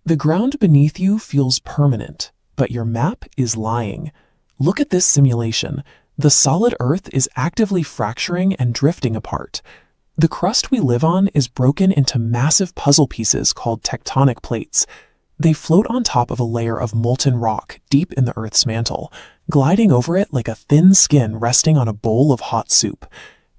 The ground beneath you feels permanent, but your map is lying. Look at this simulation. The solid Earth is actively fracturing and drifting apart. The crust we live on is broken into massive puzzle pieces called tectonic plates. They float on top of a layer of molten rock deep in the Earth's mantle, gliding over it like a thin skin resting on a bowl of hot soup.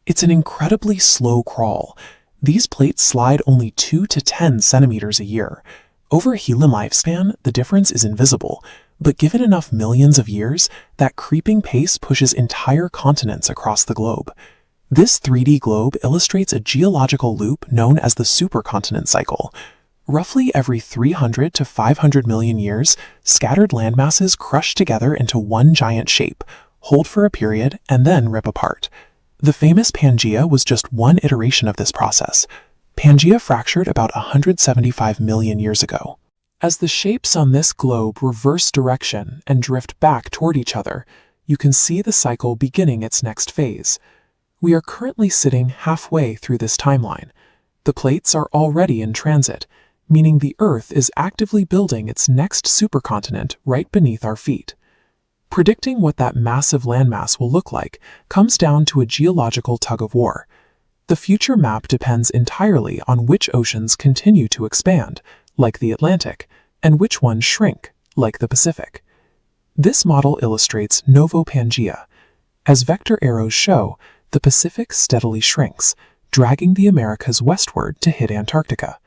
It's an incredibly slow crawl. These plates slide only 2 to 10 centimeters a year. Over a human lifespan, the difference is invisible, but given enough millions of years, that creeping pace pushes entire continents across the globe. This 3D globe illustrates a geological loop known as the supercontinent cycle. Roughly every 300 to 500 million years, scattered landmasses crush together into one giant shape, hold for a period, and then rip apart. The famous Pangea was just one iteration of this process. Pangea fractured about 175 million years ago. As the shapes on this globe reverse direction and drift back toward each other, you can see the cycle beginning its next phase. We are currently sitting halfway through this timeline. The plates are already in transit, meaning the Earth is actively building its next supercontinent right beneath our feet. Predicting what that massive landmass will look like comes down to a geological tug-of-war. The future map depends entirely on which oceans continue to expand, like the Atlantic, and which ones shrink, like the Pacific. This model illustrates Novopangea. As vector arrows show, the Pacific steadily shrinks, dragging the Americas westward to hit Antarctica.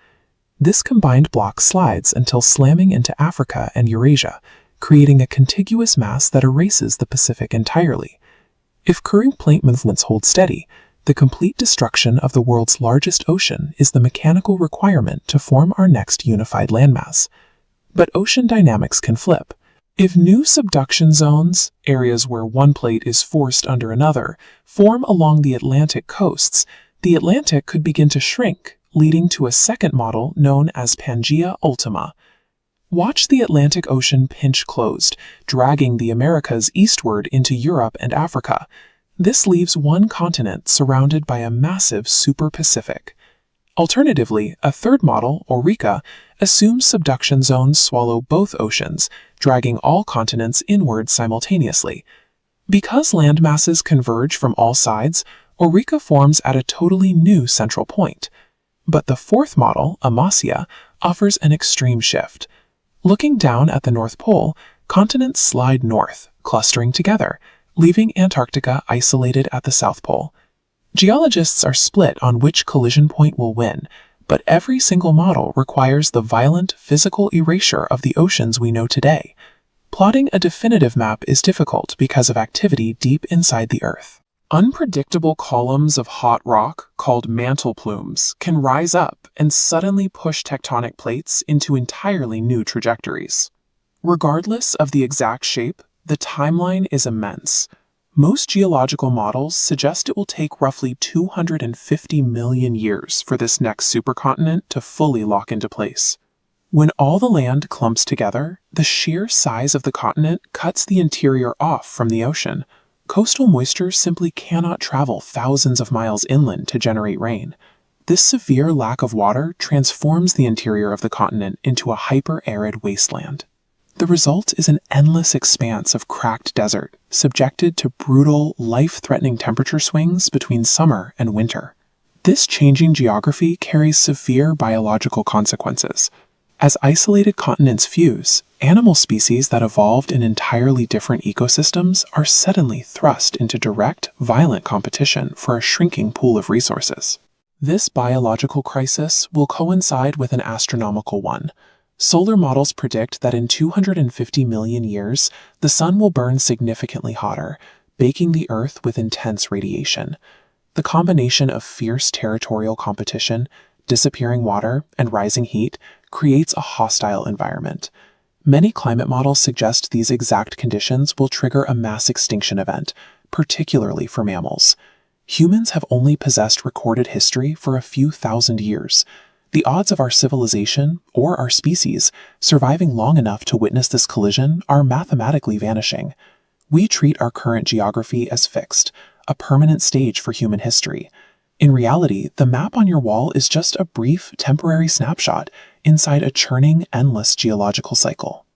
This combined block slides until slamming into Africa and Eurasia, creating a contiguous mass that erases the Pacific entirely. If current plate movements hold steady, the complete destruction of the world's largest ocean is the mechanical requirement to form our next unified landmass. But ocean dynamics can flip. If new subduction zones, areas where one plate is forced under another, form along the Atlantic coasts, the Atlantic could begin to shrink, leading to a second model known as Pangea Ultima. Watch the Atlantic Ocean pinch closed, dragging the Americas eastward into Europe and Africa. This leaves one continent surrounded by a massive super-Pacific. Alternatively, a third model, Aurica, assumes subduction zones swallow both oceans, dragging all continents inward simultaneously. Because landmasses converge from all sides, Aurica forms at a totally new central point. But the fourth model, Amasia, offers an extreme shift. Looking down at the North Pole, continents slide north, clustering together, leaving Antarctica isolated at the South Pole. Geologists are split on which collision point will win, but every single model requires the violent physical erasure of the oceans we know today. Plotting a definitive map is difficult because of activity deep inside the Earth. Unpredictable columns of hot rock, called mantle plumes, can rise up and suddenly push tectonic plates into entirely new trajectories. Regardless of the exact shape, the timeline is immense. Most geological models suggest it will take roughly 250 million years for this next supercontinent to fully lock into place. When all the land clumps together, the sheer size of the continent cuts the interior off from the ocean. Coastal moisture simply cannot travel thousands of miles inland to generate rain. This severe lack of water transforms the interior of the continent into a hyper-arid wasteland. The result is an endless expanse of cracked desert, subjected to brutal, life-threatening temperature swings between summer and winter. This changing geography carries severe biological consequences. As isolated continents fuse, animal species that evolved in entirely different ecosystems are suddenly thrust into direct, violent competition for a shrinking pool of resources. This biological crisis will coincide with an astronomical one. Solar models predict that in 250 million years, the sun will burn significantly hotter, baking the Earth with intense radiation. The combination of fierce territorial competition, disappearing water, and rising heat creates a hostile environment. Many climate models suggest these exact conditions will trigger a mass extinction event, particularly for mammals. Humans have only possessed recorded history for a few thousand years. The odds of our civilization, or our species, surviving long enough to witness this collision are mathematically vanishing. We treat our current geography as fixed, a permanent stage for human history. In reality, the map on your wall is just a brief, temporary snapshot inside a churning, endless geological cycle.